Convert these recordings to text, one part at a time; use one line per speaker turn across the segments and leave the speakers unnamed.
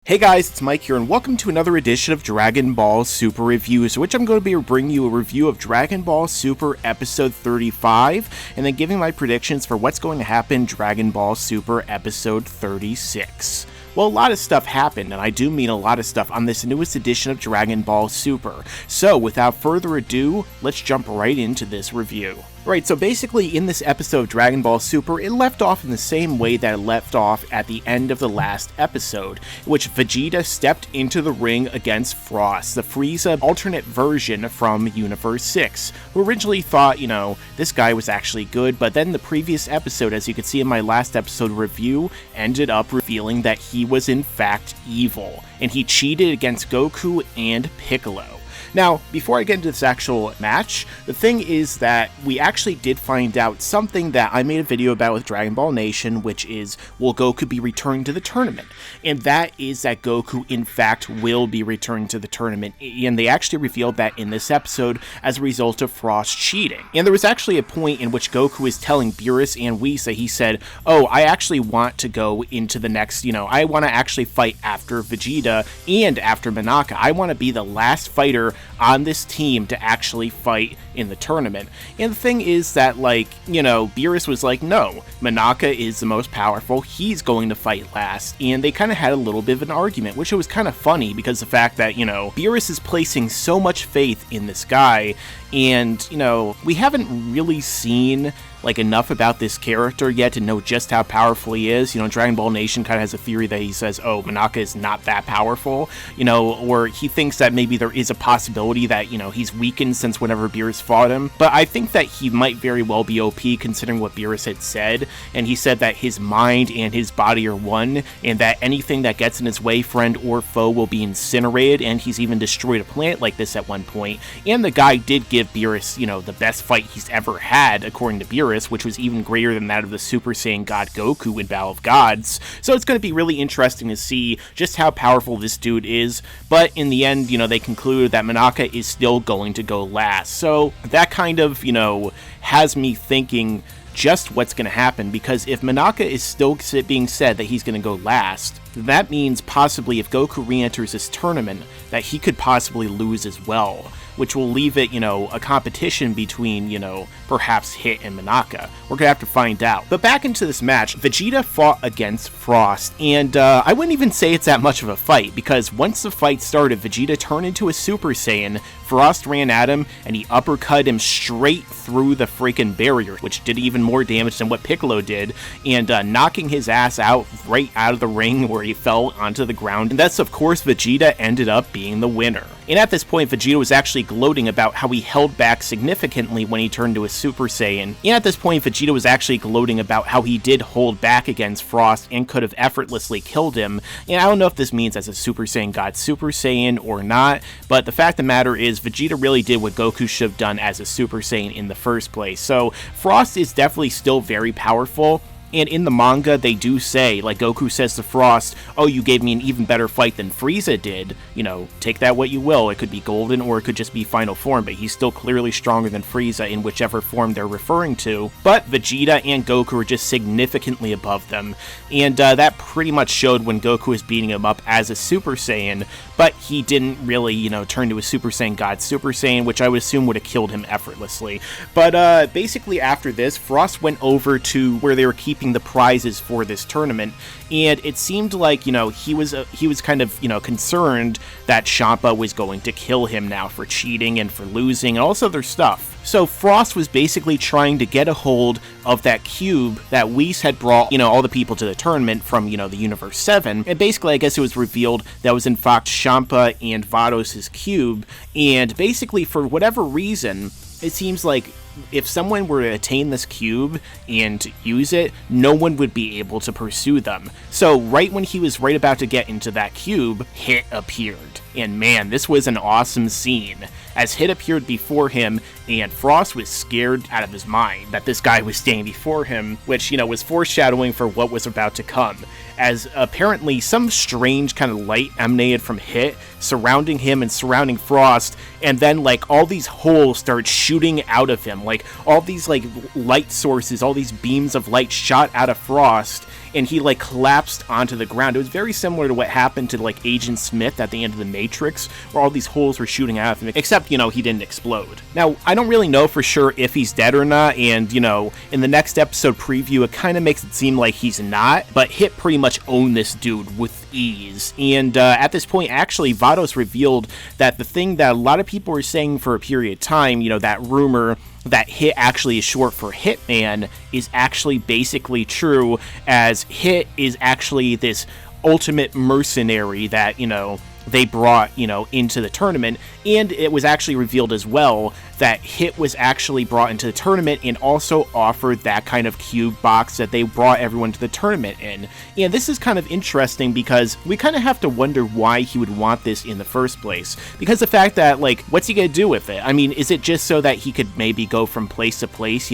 Hey guys, it's Mike here, and welcome to another edition of Dragon Ball Super Reviews, which I'm going to be bringing you a review of Dragon Ball Super Episode 35, and then giving my predictions for what's going to happen in Dragon Ball Super Episode 36. Well, a lot of stuff happened, and I do mean a lot of stuff on this newest edition of Dragon Ball Super. So, without further ado, let's jump right into this review. Right, so basically in this episode of Dragon Ball Super, it left off in the same way that it left off at the end of the last episode, in which Vegeta stepped into the ring against Frost, the Frieza alternate version from Universe 6, who originally thought, this guy was actually good, but then the previous episode, as you can see in my last episode review, ended up revealing that he was in fact evil, and he cheated against Goku and Piccolo. Now, before I get into this actual match, the thing is that we actually did find out something that I made a video about with Dragon Ball Nation, which is, will Goku be returning to the tournament? And that is that Goku, in fact, will be returning to the tournament, and they actually revealed that in this episode as a result of Frost cheating. And there was actually a point in which Goku is telling Beerus and Whis that he said, oh, I actually want to go into the next, I want to actually fight after Vegeta and after Monaka. I want to be the last fighter on this team to actually fight in the tournament. And the thing is that, Beerus was like, no, Monaka is the most powerful, he's going to fight last. And they kind of had a little bit of an argument, which was kind of funny because the fact that, Beerus is placing so much faith in this guy, and, we haven't really seen enough about this character yet to know just how powerful he is. Dragon Ball Nation kind of has a theory that he says, oh, Monaka is not that powerful, or he thinks that maybe there is a possibility that, he's weakened since whenever Beerus fought him. But I think that he might very well be OP considering what Beerus had said, and he said that his mind and his body are one, and that anything that gets in his way, friend or foe, will be incinerated, and he's even destroyed a planet like this at one point. And the guy did give Beerus, the best fight he's ever had, according to Beerus, which was even greater than that of the Super Saiyan God Goku in Battle of Gods. So it's going to be really interesting to see just how powerful this dude is, but in the end, they concluded that Monaka is still going to go last. So that kind of, has me thinking just what's going to happen, because if Monaka is still being said that he's going to go last, that means possibly if Goku re-enters this tournament, that he could possibly lose as well, which will leave it, a competition between, perhaps Hit and Monaka. We're gonna have to find out. But back into this match, Vegeta fought against Frost, and I wouldn't even say it's that much of a fight, because once the fight started, Vegeta turned into a Super Saiyan, Frost ran at him, and he uppercut him straight through the freaking barrier, which did even more damage than what Piccolo did, and knocking his ass out right out of the ring where he fell onto the ground. And thus, of course, Vegeta ended up being the winner. And at this point, Vegeta was actually gloating about how he held back significantly when he turned to a Super Saiyan. And at this point, Vegeta was actually gloating about how he did hold back against Frost and could have effortlessly killed him. And I don't know if this means as a Super Saiyan God Super Saiyan or not, but the fact of the matter is Vegeta really did what Goku should have done as a Super Saiyan in the first place. So Frost is definitely still very powerful. And in the manga, they do say, Goku says to Frost, oh, you gave me an even better fight than Frieza did. Take that what you will. It could be golden or it could just be final form, but he's still clearly stronger than Frieza in whichever form they're referring to. But Vegeta and Goku are just significantly above them. And that pretty much showed when Goku was beating him up as a Super Saiyan, but he didn't really, turn to a Super Saiyan God Super Saiyan, which I would assume would have killed him effortlessly. But basically after this, Frost went over to where they were keeping the prizes for this tournament, and it seemed like, he was kind of, concerned that Champa was going to kill him now for cheating and for losing and all this other stuff. So Frost was basically trying to get a hold of that cube that Whis had brought, all the people to the tournament from, the Universe 7, and basically I guess it was revealed that was in fact Champa and Vados' cube, and basically for whatever reason, it seems like if someone were to attain this cube and use it, no one would be able to pursue them. So right when he was right about to get into that cube, Hit appeared. And man, this was an awesome scene. As Hit appeared before him, and Frost was scared out of his mind that this guy was standing before him, which, was foreshadowing for what was about to come, as apparently some strange kind of light emanated from Hit, surrounding him and surrounding Frost, and then, like, all these holes start shooting out of him, like, all these, like, light sources, all these beams of light shot out of Frost, and he, like, collapsed onto the ground. It was very similar to what happened to, like, Agent Smith at the end of The Matrix, where all these holes were shooting out of him, except, he didn't explode. Now, I don't really know for sure if he's dead or not, and, in the next episode preview, it kind of makes it seem like he's not, but Hit pretty much owned this dude with ease. And at this point, actually, Vados revealed that the thing that a lot of people were saying for a period of time, that rumor that Hit actually is short for Hitman, is actually basically true, as Hit is actually this ultimate mercenary that, they brought, into the tournament. And it was actually revealed as well that Hit was actually brought into the tournament and also offered that kind of cube box that they brought everyone to the tournament in. And this is kind of interesting because we kind of have to wonder why he would want this in the first place. Because the fact that, like, what's he gonna do with it? I mean, is it just so that he could maybe go from place to place,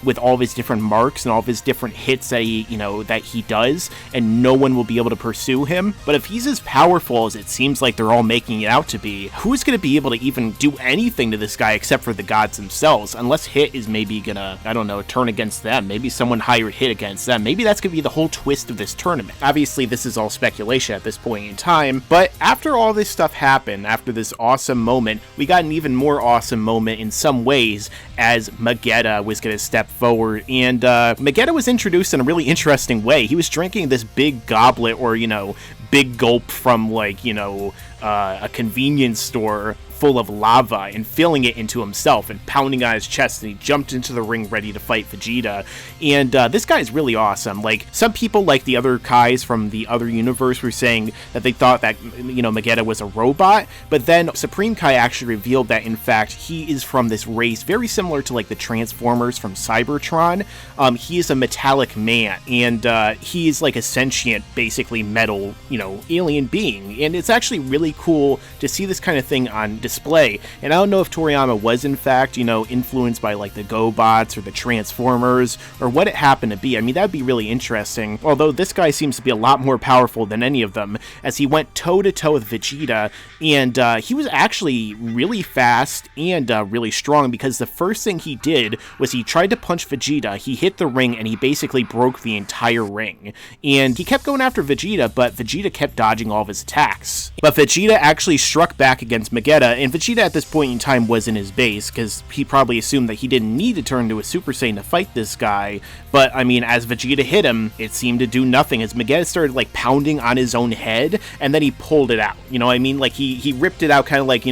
with all of his different marks and all of his different hits that he does, and no one will be able to pursue him? But if he's as powerful as it seems like they're all making it out to be, who's gonna be able to even do anything to this guy except for the gods themselves, unless Hit is maybe gonna, I don't know, turn against them. Maybe someone hired Hit against them. Maybe that's gonna be the whole twist of this tournament. Obviously, this is all speculation at this point in time, but after all this stuff happened, after this awesome moment, we got an even more awesome moment in some ways, as Magetta was gonna step forward, and Magetta was introduced in a really interesting way. He was drinking this big goblet, or, big gulp from, like, a convenience store full of lava, and filling it into himself and pounding on his chest, and he jumped into the ring ready to fight Vegeta. And this guy is really awesome. Like, some people, like the other Kais from the other universe, were saying that they thought that, Magetta was a robot, but then Supreme Kai actually revealed that, in fact, he is from this race very similar to, like, the Transformers from Cybertron. He is a metallic man, and he is like a sentient, basically metal, alien being, and it's actually really cool to see this kind of thing on display. And I don't know if Toriyama was, in fact, influenced by, like, the GoBots or the Transformers, or what it happened to be. I mean, that'd be really interesting, although this guy seems to be a lot more powerful than any of them, as he went toe-to-toe with Vegeta, and he was actually really fast and really strong, because the first thing he did was he tried to punch Vegeta, he hit the ring, and he basically broke the entire ring. And he kept going after Vegeta, but Vegeta kept dodging all of his attacks. But Vegeta actually struck back against Magetta, and Vegeta at this point in time was in his base, because he probably assumed that he didn't need to turn into a Super Saiyan to fight this guy. But, I mean, as Vegeta hit him, it seemed to do nothing, as Magetta started, like, pounding on his own head, and then he pulled it out. Like, he ripped it out, kind of like,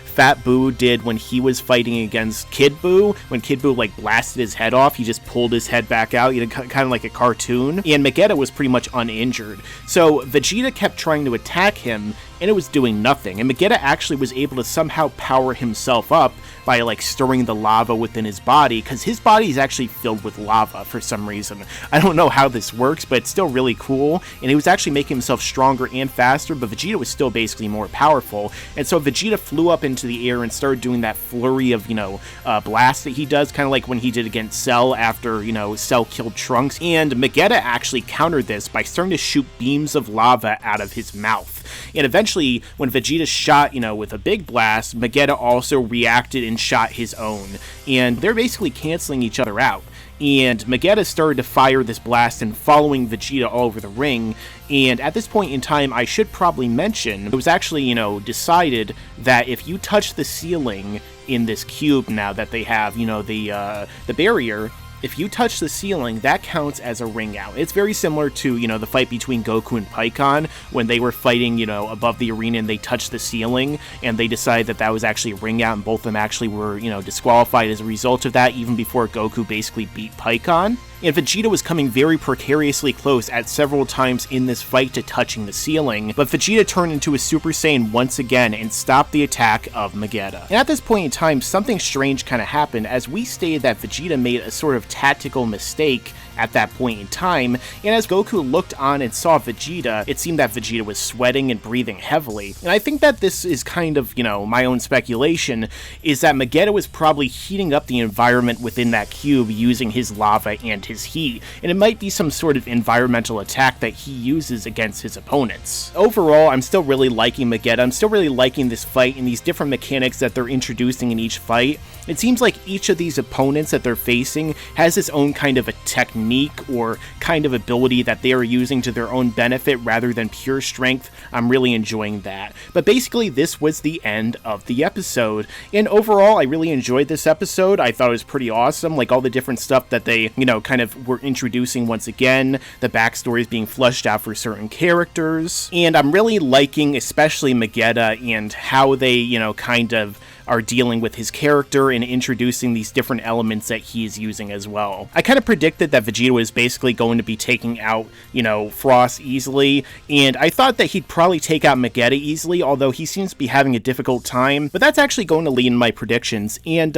Fat Boo did when he was fighting against Kid Boo. When Kid Boo, like, blasted his head off, he just pulled his head back out, kind of like a cartoon. And Magetta was pretty much uninjured. So Vegeta kept trying to attack him, and it was doing nothing. And Magetta actually was able to somehow power himself up by, like, stirring the lava within his body, because his body is actually filled with lava for some reason. I don't know how this works, but it's still really cool. And he was actually making himself stronger and faster, but Vegeta was still basically more powerful. And so Vegeta flew up into the air and started doing that flurry of, blast that he does, kind of like when he did against Cell after, Cell killed Trunks. And Magetta actually countered this by starting to shoot beams of lava out of his mouth. And eventually, when Vegeta shot, with a big blast, Magetta also reacted and shot his own. And they're basically canceling each other out. And Magetta started to fire this blast and following Vegeta all over the ring. And at this point in time, I should probably mention, it was actually, decided that if you touch the ceiling in this cube now that they have, the barrier, if you touch the ceiling, that counts as a ring out. It's very similar to, the fight between Goku and Pikkon, when they were fighting, above the arena and they touched the ceiling, and they decided that that was actually a ring out, and both of them actually were, disqualified as a result of that, even before Goku basically beat Pikkon. And Vegeta was coming very precariously close at several times in this fight to touching the ceiling, but Vegeta turned into a Super Saiyan once again and stopped the attack of Magetta. And at this point in time, something strange kind of happened, as we stated that Vegeta made a sort of tactical mistake at that point in time, and as Goku looked on and saw Vegeta, it seemed that Vegeta was sweating and breathing heavily. And I think that this is kind of, my own speculation, is that Magetta was probably heating up the environment within that cube using his lava and his heat, and it might be some sort of environmental attack that he uses against his opponents. Overall, I'm still really liking Magetta. I'm still really liking this fight and these different mechanics that they're introducing in each fight. It seems like each of these opponents that they're facing has its own kind of a technique or kind of ability that they are using to their own benefit rather than pure strength. I'm really enjoying that. But basically, this was the end of the episode. And overall, I really enjoyed this episode. I thought it was pretty awesome. Like all the different stuff that they, kind of were introducing once again, the backstories being flushed out for certain characters. And I'm really liking especially Magetta and how they, kind of are dealing with his character and introducing these different elements that he's using as well. I kind of predicted that Vegeta was basically going to be taking out, Frost easily, and I thought that he'd probably take out Magetta easily, although he seems to be having a difficult time, but that's actually going to lead in my predictions. And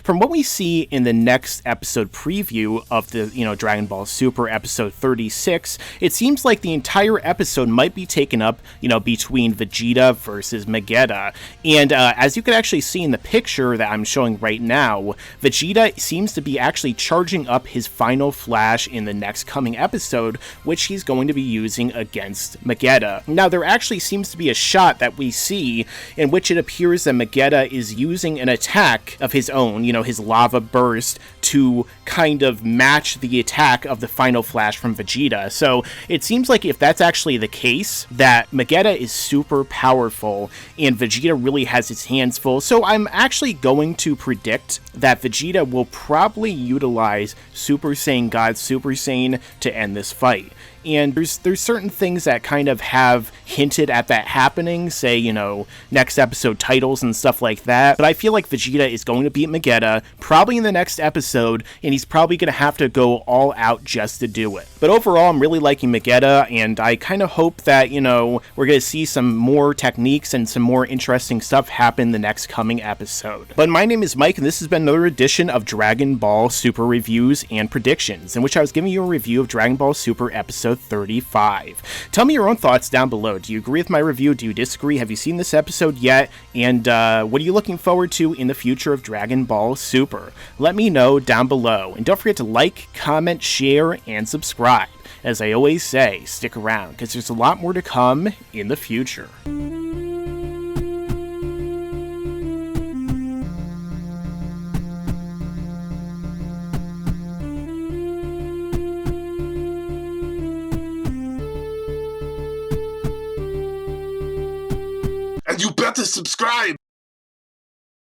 from what we see in the next episode preview of the, Dragon Ball Super episode 36, it seems like the entire episode might be taken up, between Vegeta versus Magetta. And as you can actually see in the picture that I'm showing right now, Vegeta seems to be actually charging up his final flash in the next coming episode, which he's going to be using against Magetta. Now, there actually seems to be a shot that we see in which it appears that Magetta is using an attack of his own, his lava burst, to kind of match the attack of the final flash from Vegeta. So it seems like if that's actually the case, that Magetta is super powerful and Vegeta really has his hands full. So I'm actually going to predict that Vegeta will probably utilize Super Saiyan God Super Saiyan to end this fight. And there's certain things that kind of have hinted at that happening, say, next episode titles and stuff like that. But I feel like Vegeta is going to beat Magetta, probably in the next episode, and he's probably going to have to go all out just to do it. But overall, I'm really liking Magetta, and I kind of hope that, we're going to see some more techniques and some more interesting stuff happen the next coming episode. But my name is Mike, and this has been another edition of Dragon Ball Super Reviews and Predictions, in which I was giving you a review of Dragon Ball Super episode 35. Tell me your own thoughts down below. Do you agree with my review? Do you disagree? Have you seen this episode yet? And what are you looking forward to in the future of Dragon Ball Super? Let me know down below. And don't forget to like, comment, share, and subscribe. As I always say, stick around, because there's a lot more to come in the future.
And you better subscribe!